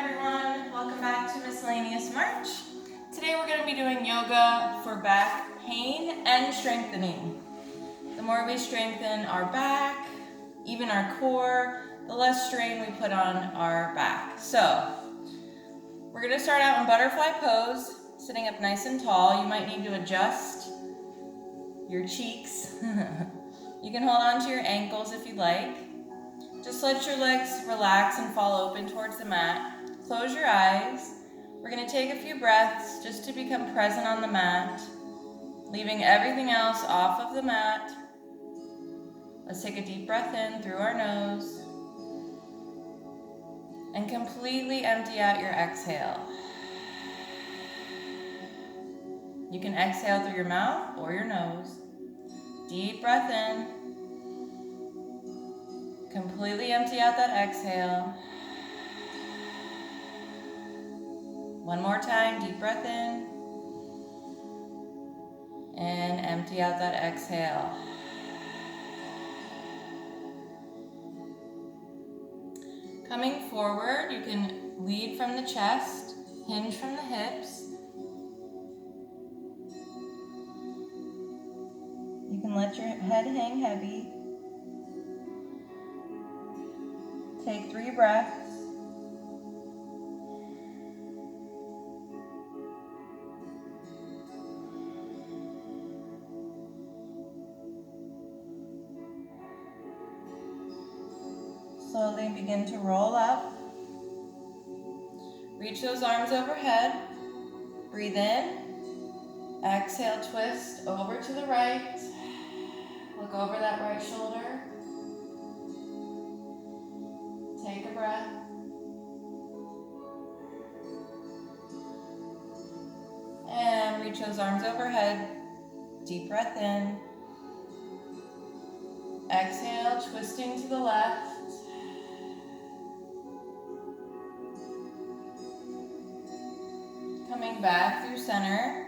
everyone, welcome back to Miscellaneous March. Today we're going to be doing yoga for back pain and strengthening. The more we strengthen our back, even our core, the less strain we put on our back. So, we're going to start out in butterfly pose, sitting up nice and tall. You might need to adjust your cheeks. You can hold on to your ankles if you like. Just let your legs relax and fall open towards the mat. Close your eyes. We're going to take a few breaths just to become present on the mat, leaving everything else off of the mat. Let's take a deep breath in through our nose and completely empty out your exhale. You can exhale through your mouth or your nose. Deep breath in. Completely empty out that exhale. One more time, deep breath in. And empty out that exhale. Coming forward, you can lead from the chest, hinge from the hips. You can let your head hang heavy. Take 3 breaths. Slowly begin to roll up. Reach those arms overhead. Breathe in. Exhale, twist over to the right. Look over that right shoulder. Take a breath. And reach those arms overhead. Deep breath in. Exhale, twisting to the left. Coming back through center.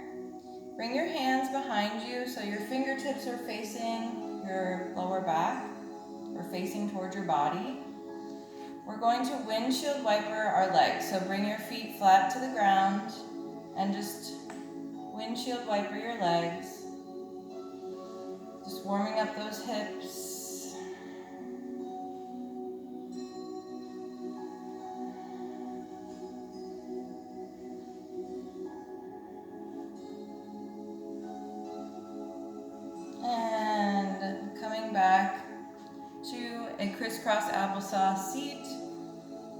Bring your hands behind you so your fingertips are facing your lower back or facing towards your body. We're going to windshield wiper our legs. So bring your feet flat to the ground and just windshield wiper your legs. Just warming up those hips. And coming back to a crisscross applesauce seat.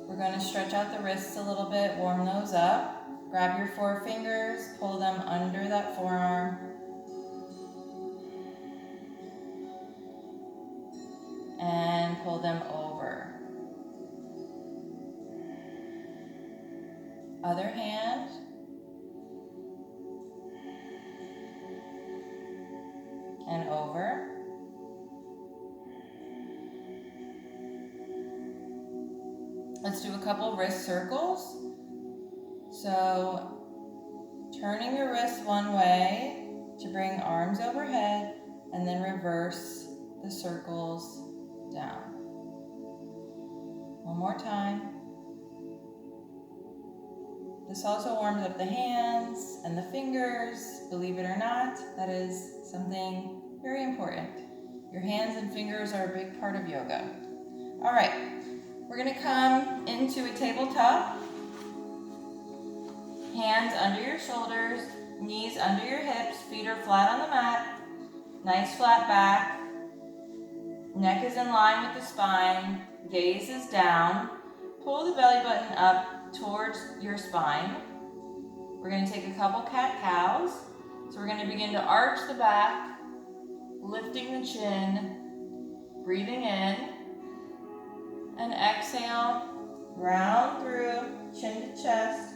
We're going to stretch out the wrists a little bit, warm those up. Grab your forefingers, pull them under that forearm. And pull them over. Other hand. And over. Let's do a couple wrist circles. So, turning your wrist one way to bring arms overhead and then reverse the circles down. One more time. This also warms up the hands and the fingers. Believe it or not, that is something very important. Your hands and fingers are a big part of yoga. All right. We're going to come into a tabletop. Hands under your shoulders, knees under your hips, feet are flat on the mat. Nice flat back. Neck is in line with the spine. Gaze is down. Pull the belly button up towards your spine. We're going to take a couple cat-cows. So we're going to begin to arch the back, lifting the chin, breathing in. And exhale, round through, chin to chest.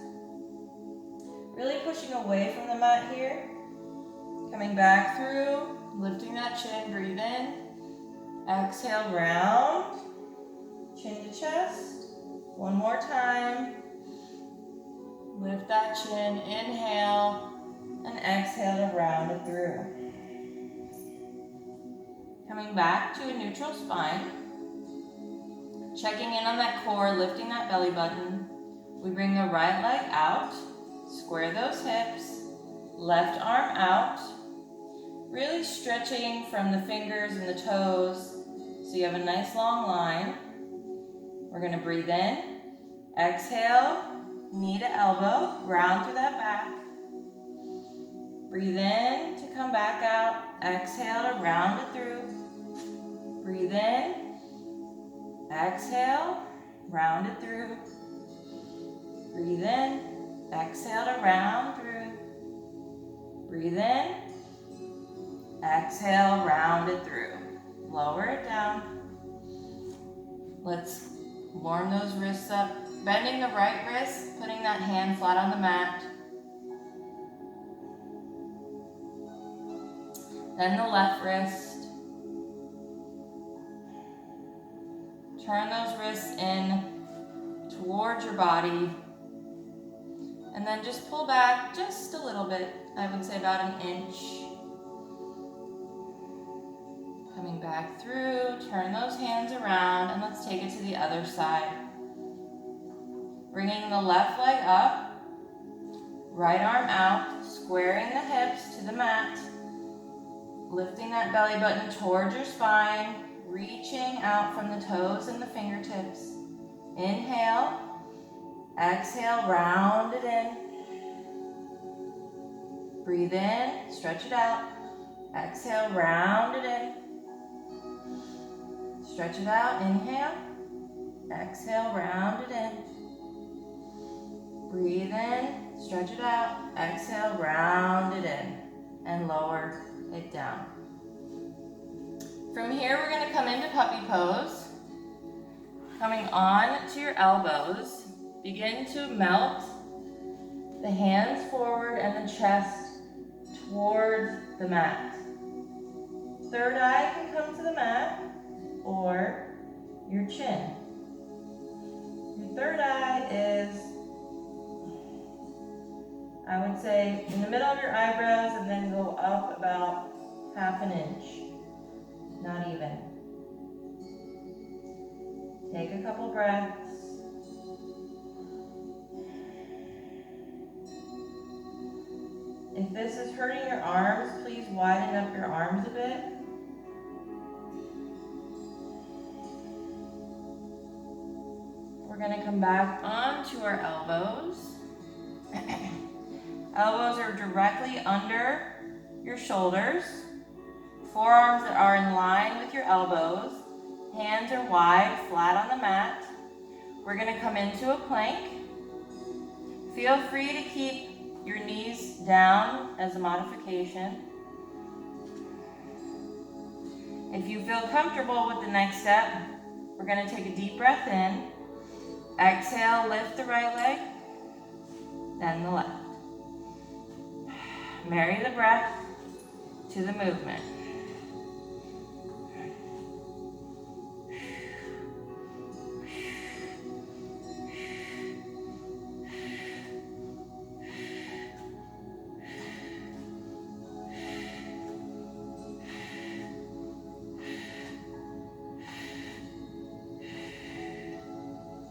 Really pushing away from the mat here. Coming back through, lifting that chin, breathe in. Exhale, round, chin to chest. One more time. Lift that chin, inhale, and exhale to round it through. Coming back to a neutral spine. Checking in on that core, lifting that belly button. We bring the right leg out, square those hips, left arm out, really stretching from the fingers and the toes so you have a nice long line. We're going to breathe in, exhale, knee to elbow, round through that back. Breathe in to come back out, exhale to round it through. Breathe in, exhale, round it through. Breathe in, exhale to round through. Breathe in, exhale, round it through. Lower it down. Let's warm those wrists up. Bending the right wrist, putting that hand flat on the mat. Then the left wrist. Turn those wrists in towards your body. And then just pull back just a little bit. I would say about an inch. Coming back through, turn those hands around, and let's take it to the other side. Bringing the left leg up, right arm out, squaring the hips to the mat. Lifting that belly button towards your spine, reaching out from the toes and the fingertips. Inhale, exhale, round it in. Breathe in, stretch it out. Exhale, round it in. Stretch it out, inhale. Exhale, round it in. Breathe in, stretch it out. Exhale, round it in. And lower it down. From here, we're going to come into puppy pose. Coming on to your elbows, begin to melt the hands forward and the chest towards the mat. Third eye can come to the mat or your chin. Your third eye is, I would say, in the middle of your eyebrows and then go up about half an inch. Not even. Take a couple breaths. If this is hurting your arms, please widen up your arms a bit. We're going to come back onto our elbows. Elbows are directly under your shoulders. Forearms are in line with your elbows. Hands are wide, flat on the mat. We're going to come into a plank. Feel free to keep your knees down as a modification. If you feel comfortable with the next step, we're going to take a deep breath in. Exhale, lift the right leg, then the left. Marry the breath to the movement.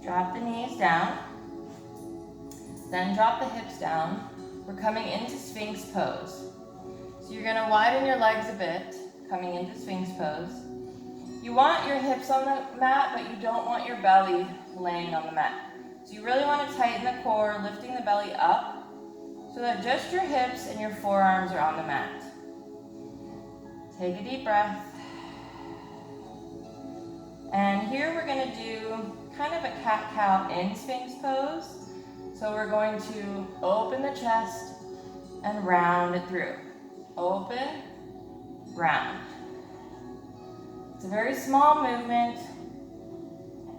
Drop the knees down, then drop the hips down. We're coming into Sphinx pose. So you're going to widen your legs a bit, coming into Sphinx pose. You want your hips on the mat, but you don't want your belly laying on the mat. So you really want to tighten the core, lifting the belly up, so that just your hips and your forearms are on the mat. Take a deep breath. And here we're going to do kind of a cat-cow in Sphinx pose. So we're going to open the chest and round it through. Open, round. It's a very small movement,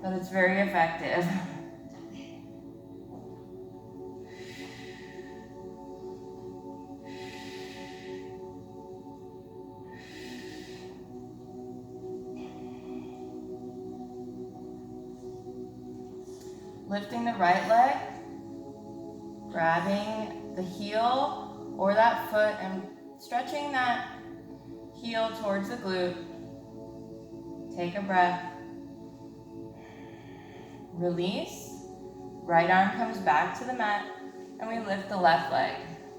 but it's very effective. Lifting the right leg, grabbing the heel or that foot and stretching that heel towards the glute. Take a breath. Release. Right arm comes back to the mat, and we lift the left leg,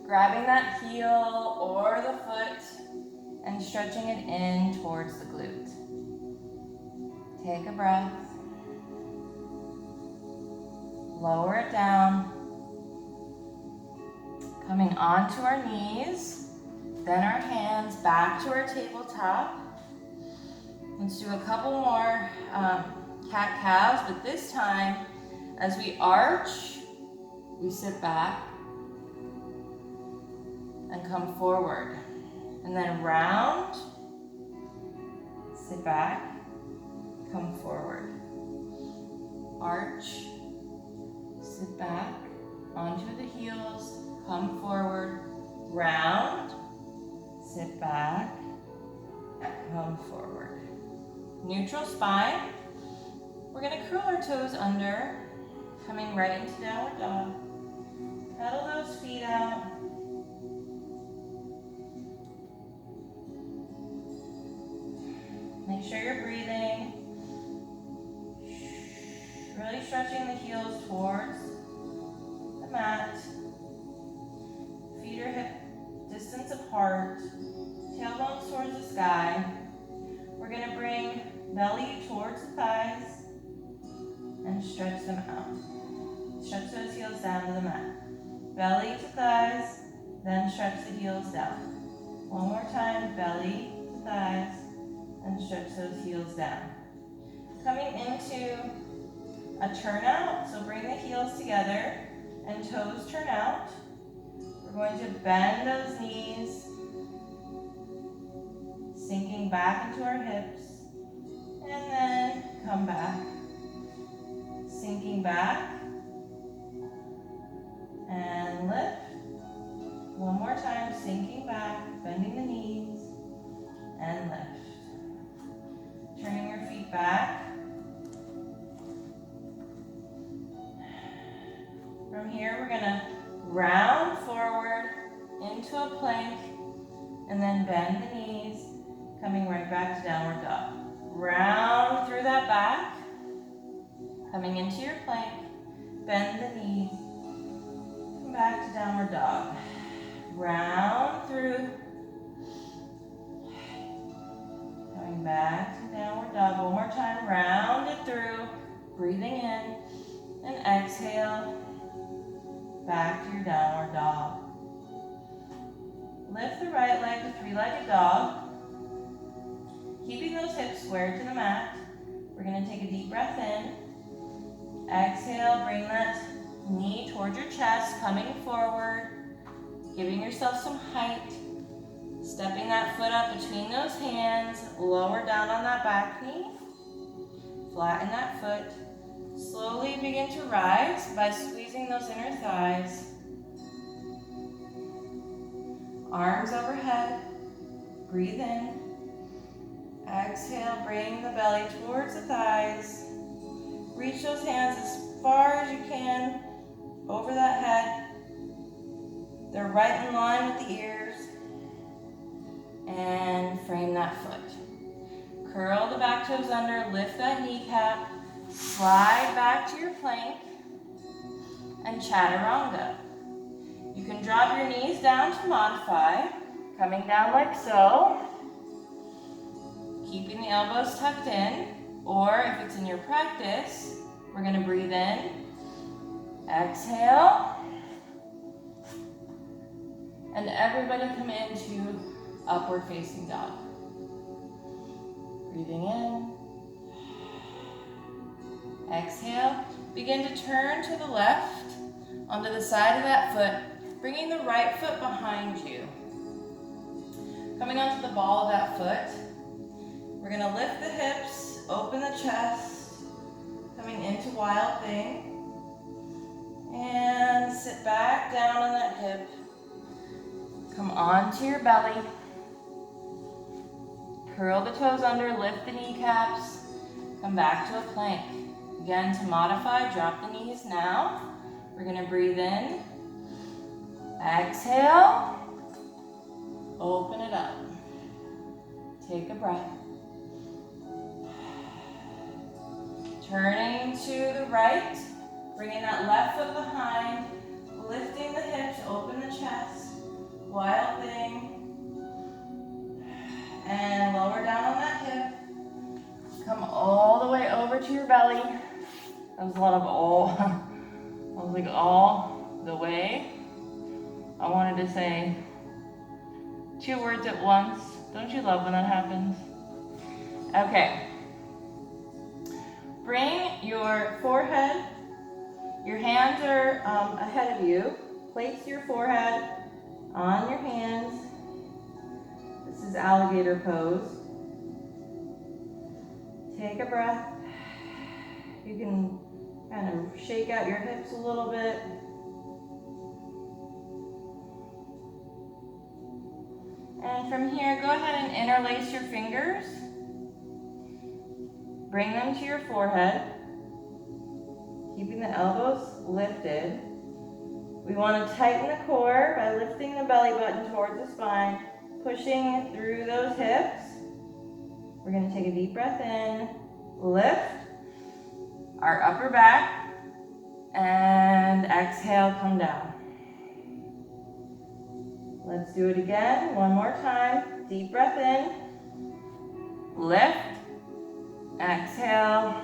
grabbing that heel or the foot and stretching it in towards the glute. Take a breath. Lower it down. Coming onto our knees, then our hands back to our tabletop. Let's do a couple more cat-cows, but this time, as we arch, we sit back and come forward. And then round, sit back, come forward. Arch, sit back, onto the heels, come forward, round, sit back, come forward. Neutral spine. We're going to curl our toes under, coming right into downward dog. Pedal those feet out. Make sure you're breathing. Really stretching the heels towards the mat. Feet are hip distance apart. Tailbones towards the sky. We're going to bring belly towards the thighs and stretch them out. Stretch those heels down to the mat. Belly to thighs, then stretch the heels down. One more time, belly to thighs, and stretch those heels down. Coming into a turnout, so bring the heels together and toes turn out. We're going to bend those knees, sinking back into our hips, and then come back. Sinking back, and lift. One more time, sinking back, bending the knees, and lift. Turning your feet back. From here, we're gonna round forward into a plank, and then bend the knees, coming right back to downward dog. Round through that back, coming into your plank, bend the knees, come back to downward dog. Round through, coming back to downward dog. One more time, round it through, breathing in, and exhale, back to your downward dog. Lift the right leg to three-legged dog. Keeping those hips squared to the mat. We're going to take a deep breath in. Exhale, bring that knee towards your chest, coming forward, giving yourself some height. Stepping that foot up between those hands, lower down on that back knee. Flatten that foot. Slowly begin to rise by squeezing those inner thighs. Arms overhead. Breathe in. Exhale, bring the belly towards the thighs. Reach those hands as far as you can over that head. They're right in line with the ears. And frame that foot. Curl the back toes under, lift that kneecap, slide back to your plank, and chaturanga. You can drop your knees down to modify, coming down like so, keeping the elbows tucked in, or if it's in your practice, we're going to breathe in, exhale, and everybody come into upward facing dog. Breathing in, exhale, begin to turn to the left onto the side of that foot, bringing the right foot behind you. Coming onto the ball of that foot, we're going to lift the hips, open the chest, coming into wild thing, and sit back down on that hip. Come onto your belly, curl the toes under, lift the kneecaps, come back to a plank. Again, to modify, drop the knees now. We're going to breathe in, exhale, open it up. Take a breath. Turning to the right, Bringing that left foot behind, lifting the hips, open the chest. Wild thing. And lower down on that hip. Come all the way over to your belly. That was a lot of all. I was like all the way. I wanted to say 2 words at once. Don't you love when that happens? Okay. Bring your forehead, your hands are ahead of you. Place your forehead on your hands. This is alligator pose. Take a breath. You can kind of shake out your hips a little bit. And from here, go ahead and interlace your fingers. Bring them to your forehead, keeping the elbows lifted. We want to tighten the core by lifting the belly button towards the spine, pushing through those hips. We're going to take a deep breath in, lift our upper back, and exhale, come down. Let's do it again, one more time. Deep breath in, lift, exhale,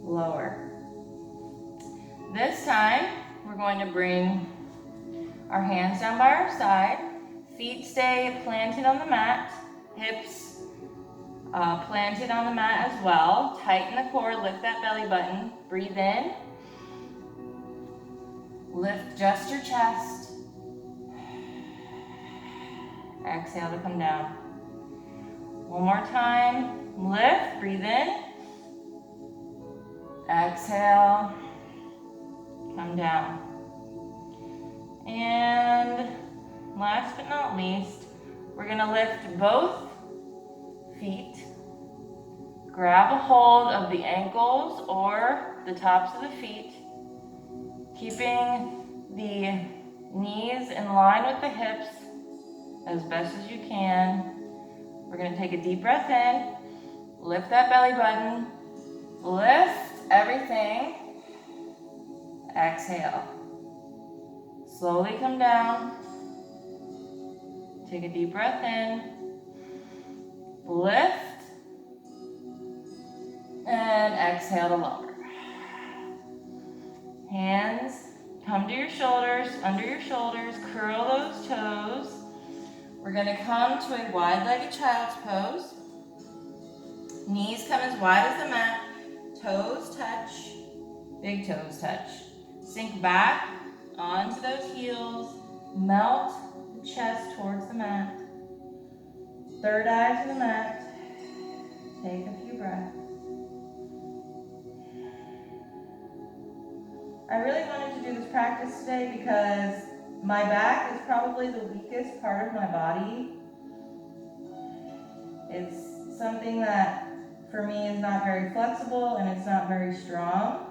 lower. This time, we're going to bring our hands down by our side. Feet stay planted on the mat. Hips planted on the mat as well. Tighten the core, lift that belly button. Breathe in. Lift just your chest. Exhale to come down. One more time. Lift, breathe in. Exhale, come down. And last but not least, we're going to lift both feet. Grab a hold of the ankles or the tops of the feet, keeping the knees in line with the hips as best as you can. We're going to take a deep breath in, lift that belly button, lift everything, exhale. Slowly come down, take a deep breath in, lift, and exhale to lower. Hands come to your shoulders, under your shoulders, curl those toes. We're going to come to a wide-legged child's pose. Knees come as wide as the mat. Toes touch, big toes touch. Sink back onto those heels. Melt the chest towards the mat. Third eye to the mat. Take a few breaths. I really wanted to do this practice today because my back is probably the weakest part of my body. It's something that for me is not very flexible and it's not very strong.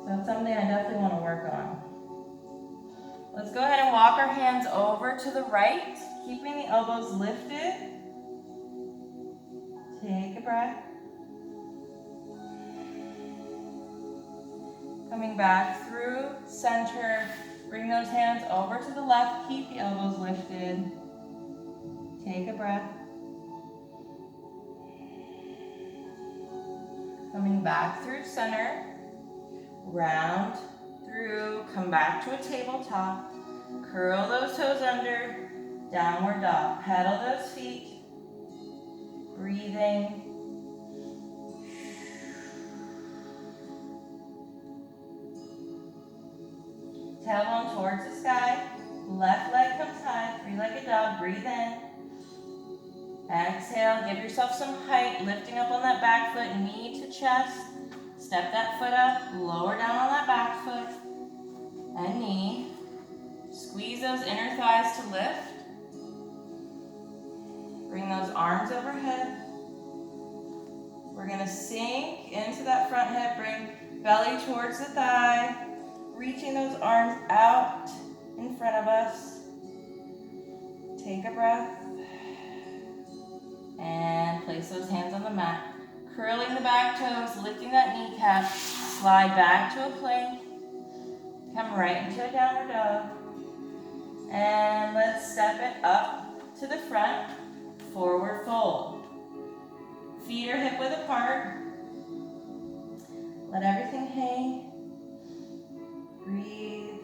So it's something I definitely want to work on. Let's go ahead and walk our hands over to the right, keeping the elbows lifted. Take a breath. Coming back through center, bring those hands over to the left, keep the elbows lifted. Take a breath. Coming back through center, round through, come back to a tabletop, curl those toes under, downward dog. Pedal those feet, breathing. Tailbone towards the sky, left leg comes high, three-legged dog, breathe in. Exhale, give yourself some height, lifting up on that back foot, knee to chest. Step that foot up, lower down on that back foot and knee. Squeeze those inner thighs to lift. Bring those arms overhead. We're going to sink into that front hip, bring belly towards the thigh. Reaching those arms out in front of us. Take a breath. And place those hands on the mat. Curling the back toes, lifting that kneecap. Slide back to a plank. Come right into a downward dog. And let's step it up to the front. Forward fold. Feet are hip width apart. Let everything hang. Breathe.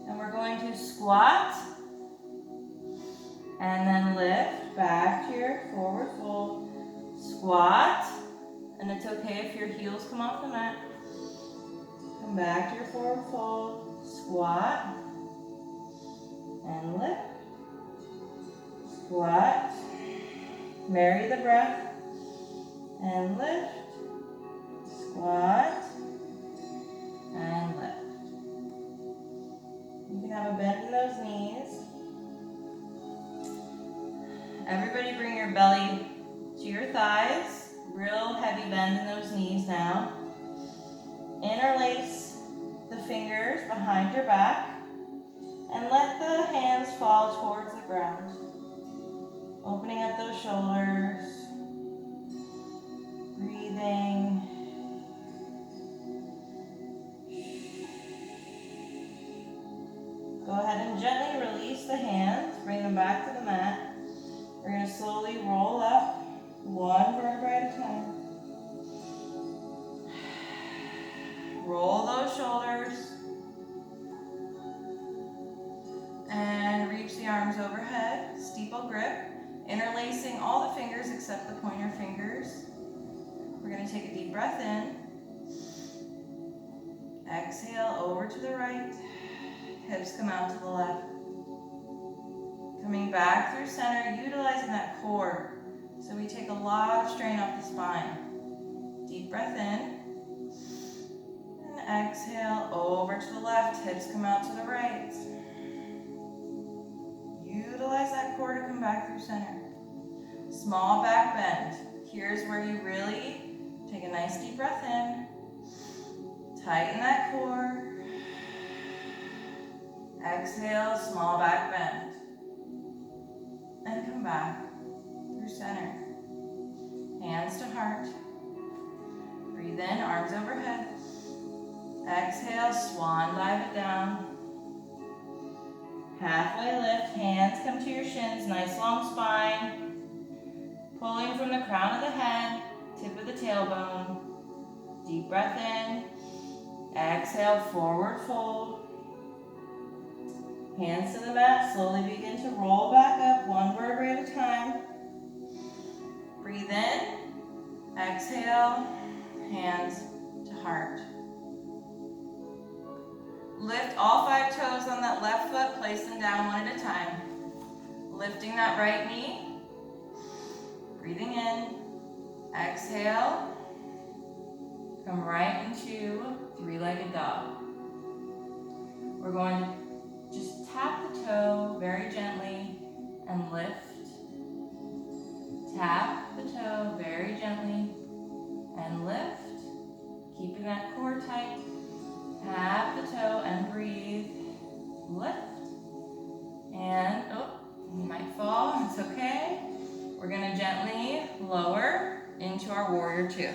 And we're going to squat. And then lift back to your forward fold. Squat. And it's okay if your heels come off the mat. Come back to your forward fold. Squat. And lift. Squat. Marry the breath. And lift. Squat. And lift. You can have a bend in those knees. Everybody bring your belly to your thighs. Real heavy bend in those knees now. Interlace the fingers behind your back. And let the hands fall towards the ground. Opening up those shoulders. Breathing. Go ahead and gently release the hands. Bring them back to the mat. We're going to slowly roll up one vertebrae at a time. Roll those shoulders. And reach the arms overhead. Steeple grip. Interlacing all the fingers except the pointer fingers. We're going to take a deep breath in. Exhale over to the right. Hips come out to the left. Coming back through center, utilizing that core. So we take a lot of strain off the spine. Deep breath in. And exhale over to the left. Hips come out to the right. Utilize that core to come back through center. Small back bend. Here's where you really take a nice deep breath in. Tighten that core. Exhale, small back bend. And come back through center. Hands to heart. Breathe in, arms overhead. Exhale, swan dive it down. Halfway lift, hands come to your shins, nice long spine. Pulling from the crown of the head, tip of the tailbone. Deep breath in. Exhale, forward fold. Hands to the mat, slowly begin to roll back up, one vertebrae at a time. Breathe in. Exhale, hands to heart. Lift all 5 toes on that left foot, place them down one at a time. Lifting that right knee. Breathing in. Exhale. Come right into three-legged dog. We're going to just tap the toe very gently and lift. Tap the toe very gently and lift. Keeping that core tight. Tap the toe and breathe. Lift. And, you might fall, it's okay. We're gonna gently lower into our warrior two.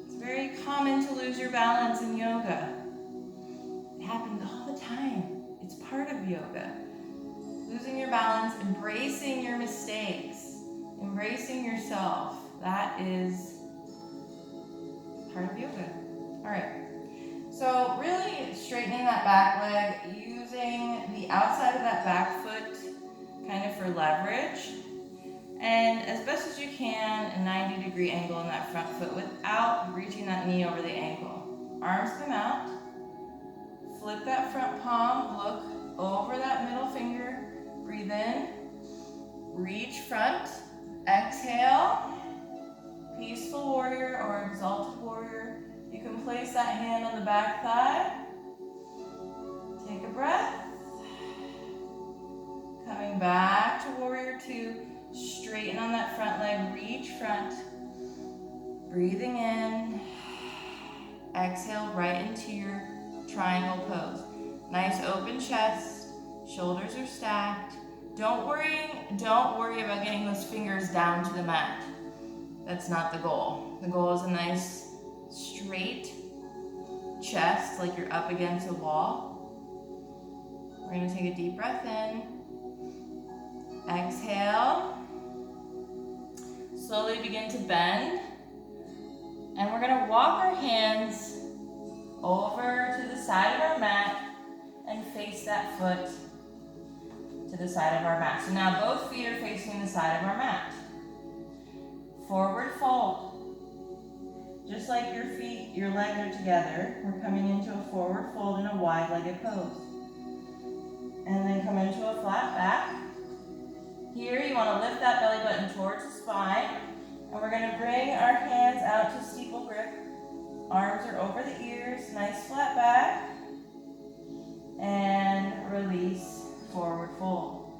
It's very common to lose your balance in yoga. It happens all the time. It's part of yoga. Losing your balance, embracing your mistakes, embracing yourself. That is part of yoga. All right. So really straightening that back leg, using the outside of that back foot kind of for leverage. And as best as you can, a 90-degree angle in that front foot without reaching that knee over the ankle. Arms come out. Flip that front palm, look over that middle finger. Breathe in. Reach front. Exhale. Peaceful warrior or exalted warrior. You can place that hand on the back thigh. Take a breath. Coming back to warrior two. Straighten on that front leg. Reach front. Breathing in. Exhale right into your triangle pose. Nice open chest. Shoulders are stacked. Don't worry about getting those fingers down to the mat. That's not the goal. The goal is a nice straight chest, like you're up against a wall. We're gonna take a deep breath in. Exhale. Slowly begin to bend. And we're gonna walk our hands over to the side of our mat and face that foot to the side of our mat. So now both feet are facing the side of our mat. Forward fold. Just like your legs are together, we're coming into a forward fold in a wide-legged pose. And then come into a flat back. Here you want to lift that belly button towards the spine. And we're going to bring our hands out to steeple grip. Arms are over the ears, nice flat back. And release, forward fold.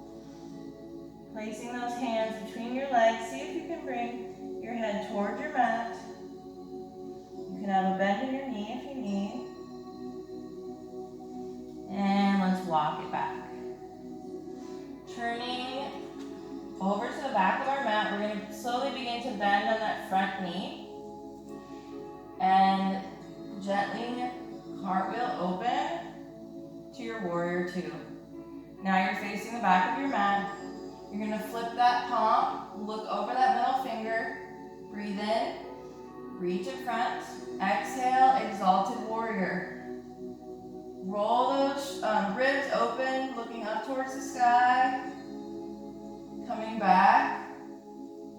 Placing those hands between your legs, see if you can bring your head toward your mat. You can have a bend in your knee if you need. And let's walk it back. Turning over to the back of our mat, we're going to slowly begin to bend on that front knee. And gently cartwheel open to your warrior two. Now you're facing the back of your mat. You're going to flip that palm, look over that middle finger, breathe in, reach in front, exhale, exalted warrior. Roll those ribs open, looking up towards the sky. Coming back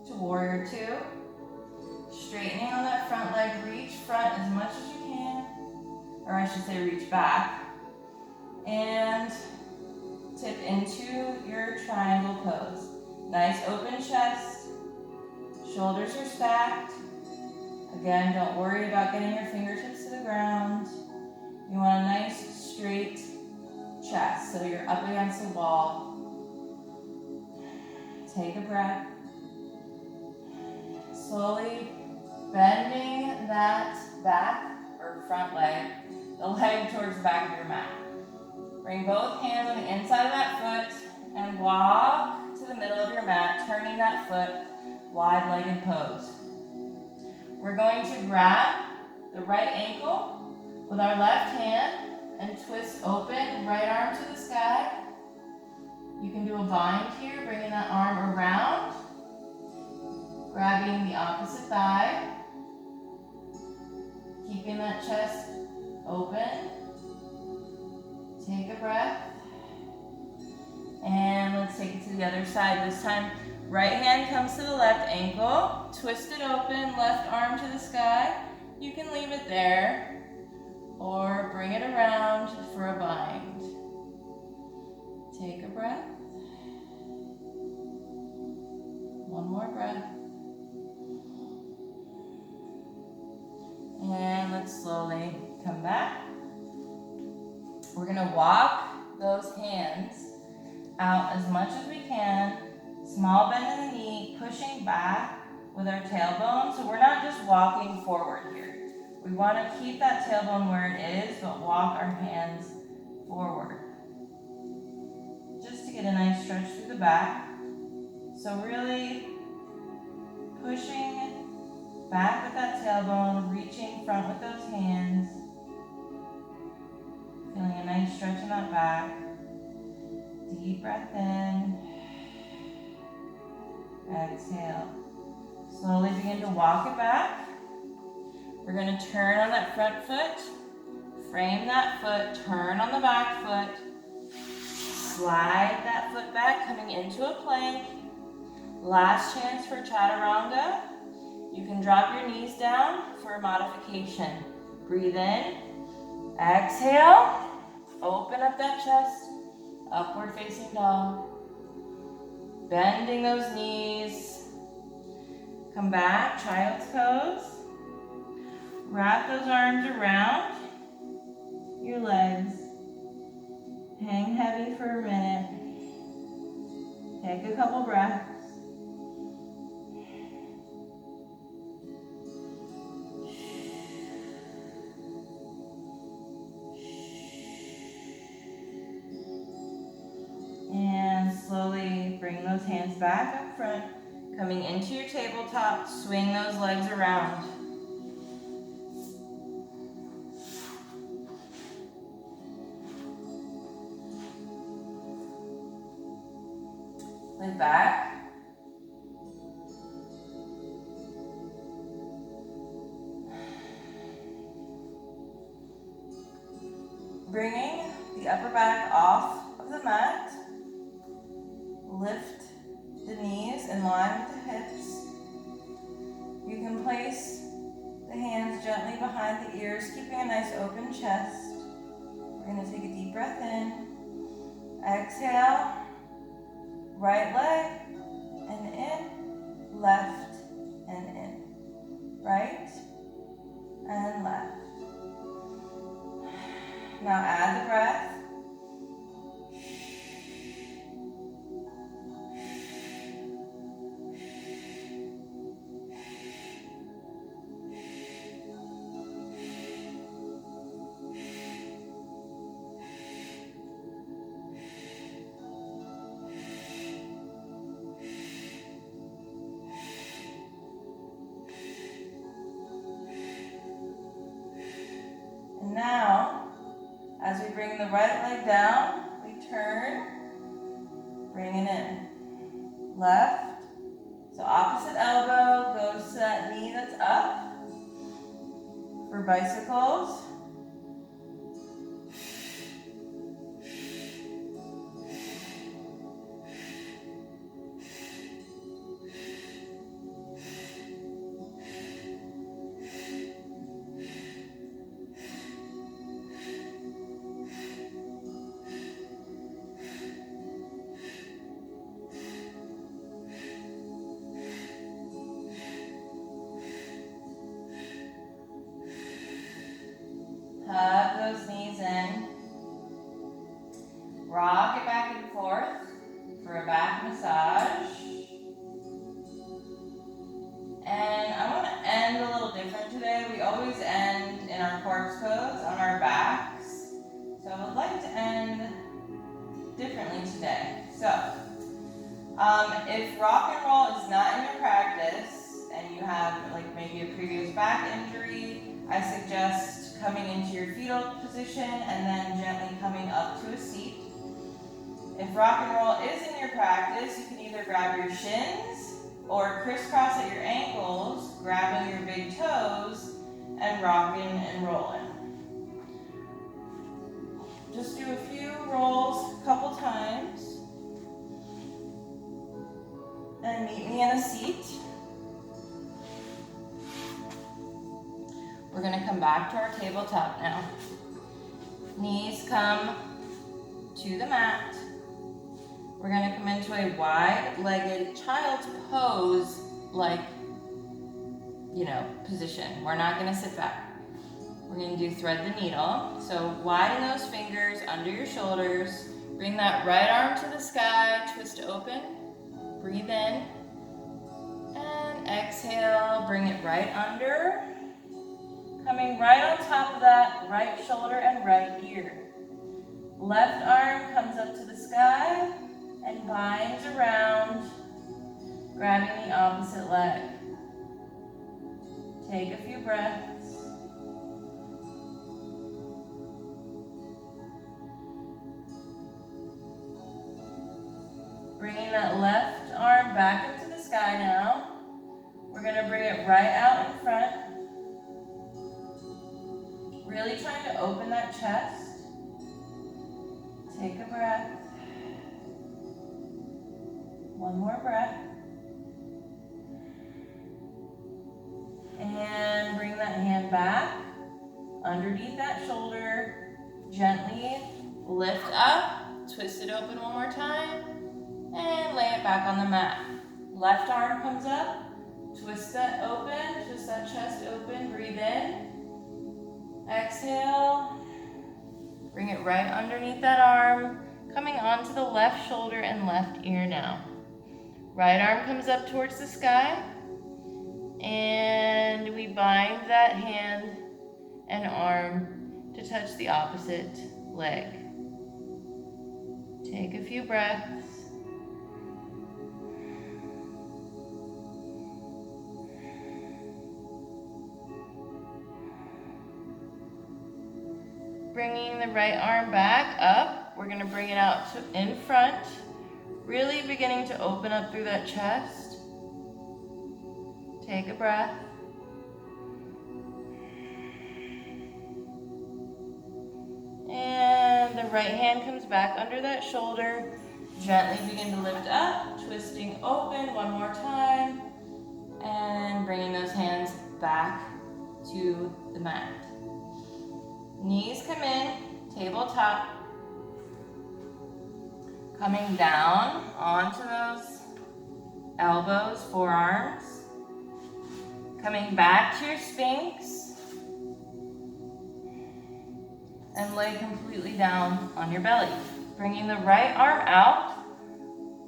to warrior two. Straightening on that front leg, reach front as much as you can. Or I should say reach back. And tip into your triangle pose. Nice open chest. Shoulders are stacked. Again, don't worry about getting your fingertips to the ground. You want a nice straight chest, so you're up against the wall. Take a breath. Slowly bending that back or front leg, the leg towards the back of your mat. Bring both hands on the inside of that foot and walk to the middle of your mat, turning that foot wide-legged pose. We're going to grab the right ankle with our left hand and twist open, right arm to the sky. You can do a bind here, bringing that arm around, grabbing the opposite thigh, keeping that chest open. Take a breath. And let's take it to the other side. This time, right hand comes to the left ankle, twist it open, left arm to the sky. You can leave it there or bring it around for a bind. Take a breath. One more breath. And let's slowly come back. We're gonna walk those hands out as much as we can. Small bend in the knee, pushing back with our tailbone. So we're not just walking forward here. We want to keep that tailbone where it is, but walk our hands forward. Just to get a nice stretch through the back. So really pushing back with that tailbone, reaching front with those hands. Feeling a nice stretch in that back. Deep breath in. Exhale. Slowly begin to walk it back. We're going to turn on that front foot, frame that foot, turn on the back foot, slide that foot back, coming into a plank. Last chance for chaturanga. You can drop your knees down for a modification. Breathe in, exhale, open up that chest, upward facing dog. Bending those knees. Come back, child's pose. Wrap those arms around your legs. Hang heavy for a minute. Take a couple breaths. bring those hands back up front. Coming into your tabletop, swing those legs around. Lay back. Bringing the upper back off of the mat. Lift the knees in line with the hips. You can place the hands gently behind the ears, keeping a nice open chest. We're going to take a deep breath in. Exhale. Right leg and in. Left and in. Right and left. Now add the breath. And now, as we bring the right leg down, we turn, bring it in. Left, so opposite elbow goes to that knee that's up. For bicycles. Hug those knees in. Rock it back and forth for a back massage. And I want to end a little different today. We always end in our corpse pose on our backs. So I would like to end differently today. So, if rock and roll is not in your practice and you have like maybe a previous back injury, I suggest coming into your fetal position and then gently coming up to a seat. If rock and roll is in your practice, you can either grab your shins or crisscross at your ankles, grabbing your big toes and rocking and rolling. Just do a few rolls a couple times and meet me in a seat. We're going to come back to our tabletop now. Knees come to the mat. We're going to come into a wide-legged child's pose, position. We're not going to sit back. We're going to do thread the needle. So widen those fingers under your shoulders. Bring that right arm to the sky, twist open. Breathe in. And exhale, bring it right under. Coming right on top of that right shoulder and right ear. Left arm comes up to the sky and binds around, grabbing the opposite leg. Take a few breaths. Bringing that left arm back up to the sky now. We're going to bring it right out in front. Really trying to open that chest. Take a breath. One more breath. And bring that hand back underneath that shoulder. Gently lift up. Twist it open one more time. And lay it back on the mat. Left arm comes up. Twist that open. Twist that chest open. Breathe in. Exhale. Bring it right underneath that arm. Coming onto the left shoulder and left ear now. Right arm comes up towards the sky. And we bind that hand and arm to touch the opposite leg. Take a few breaths. Bringing the right arm back up. We're going to bring it out to in front. Really beginning to open up through that chest. Take a breath. And the right hand comes back under that shoulder. Gently begin to lift up, twisting open one more time. And bringing those hands back to the mat. Knees come in, tabletop. Coming down onto those elbows, forearms. Coming back to your Sphinx. And lay completely down on your belly. Bringing the right arm out,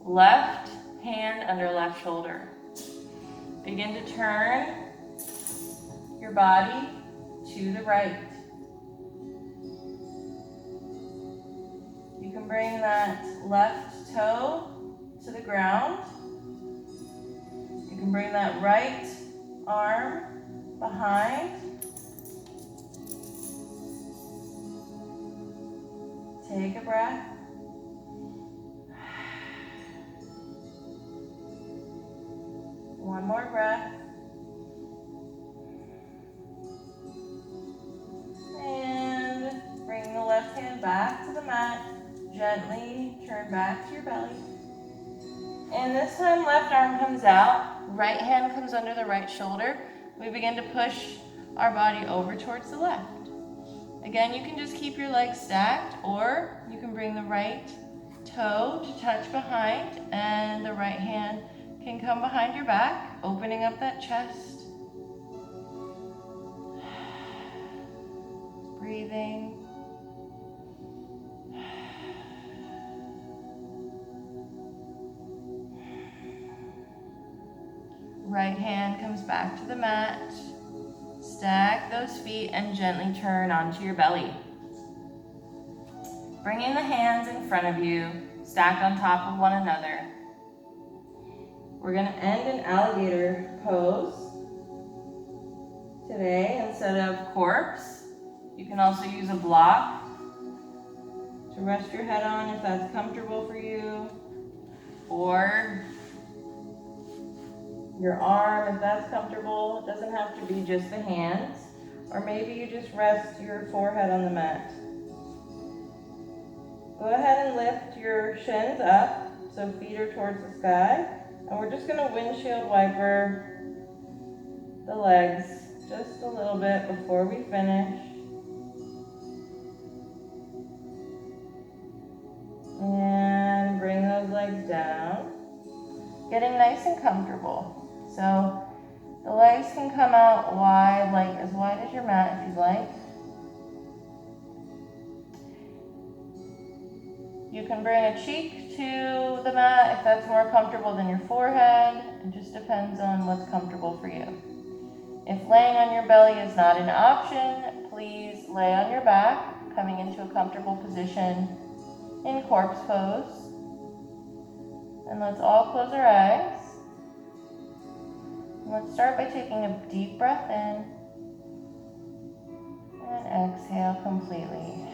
left hand under left shoulder. Begin to turn your body to the right. You can bring that left toe to the ground. You can bring that right arm behind. Take a breath. One more breath. And bring the left hand back to the mat. Gently turn back to your belly. And this time left arm comes out. Right hand comes under the right shoulder. We begin to push our body over towards the left. Again, you can just keep your legs stacked, or you can bring the right toe to touch behind, and the right hand can come behind your back, opening up that chest. Breathing. Right hand comes back to the mat. Stack those feet and gently turn onto your belly. Bringing the hands in front of you, stacked on top of one another. We're going to end in alligator pose today instead of corpse. You can also use a block to rest your head on if that's comfortable for you, or your arm if that's comfortable. It doesn't have to be just the hands, or maybe you just rest your forehead on the mat. Go ahead and lift your shins up so feet are towards the sky, and we're just going to windshield wiper the legs just a little bit before we finish. And bring those legs down. Getting nice and comfortable. So the legs can come out wide, like as wide as your mat if you'd like. You can bring a cheek to the mat if that's more comfortable than your forehead. It just depends on what's comfortable for you. If laying on your belly is not an option, please lay on your back, coming into a comfortable position in corpse pose. And let's all close our eyes. Let's start by taking a deep breath in and exhale completely.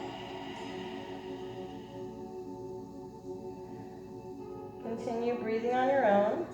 Continue breathing on your own.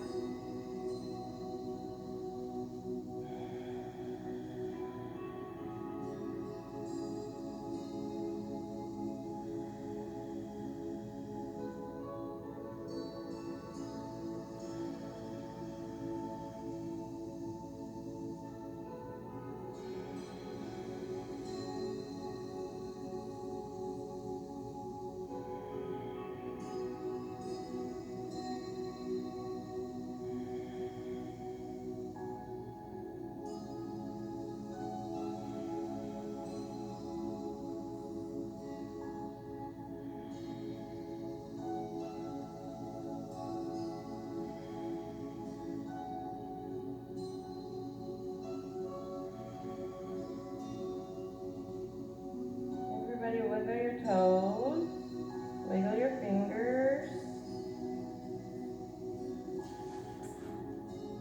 Wiggle your toes, wiggle your fingers.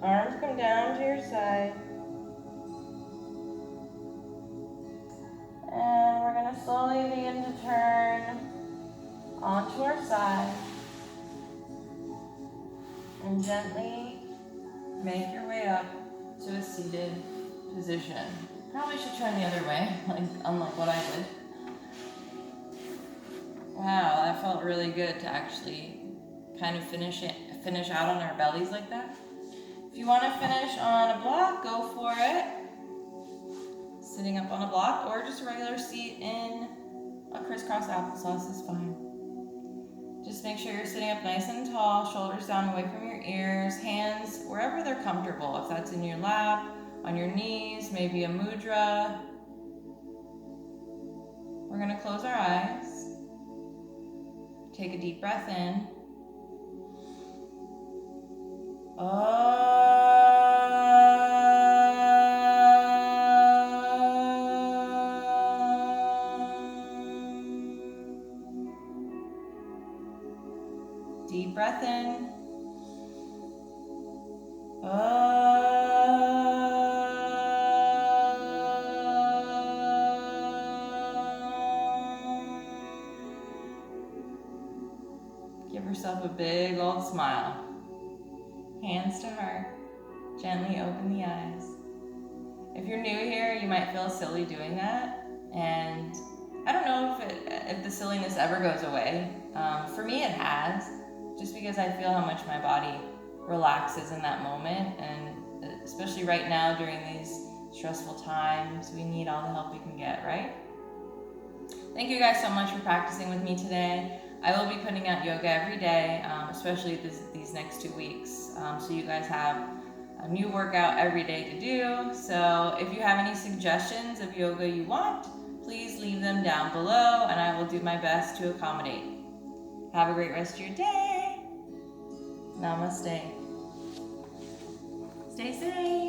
Arms come down to your side. And we're going to slowly begin to turn onto our side and gently make your way up to a seated position. Probably should turn the other way, unlike what I did. Wow, that felt really good to actually kind of finish out on our bellies like that. If you want to finish on a block, go for it. Sitting up on a block or just a regular seat in a crisscross applesauce is fine. Just make sure you're sitting up nice and tall, shoulders down away from your ears, hands wherever they're comfortable. If that's in your lap, on your knees, maybe a mudra. We're going to close our eyes. Take a deep breath in. Deep breath in. Give yourself a big old smile. Hands to heart. Gently open the eyes. If you're new here, you might feel silly doing that. And I don't know if the silliness ever goes away. For me, it has. Just because I feel how much my body relaxes in that moment. And especially right now during these stressful times, we need all the help we can get, right? Thank you guys so much for practicing with me today. I will be putting out yoga every day, especially these next 2 weeks. So you guys have a new workout every day to do. So if you have any suggestions of yoga you want, please leave them down below and I will do my best to accommodate. Have a great rest of your day. Namaste. Stay safe.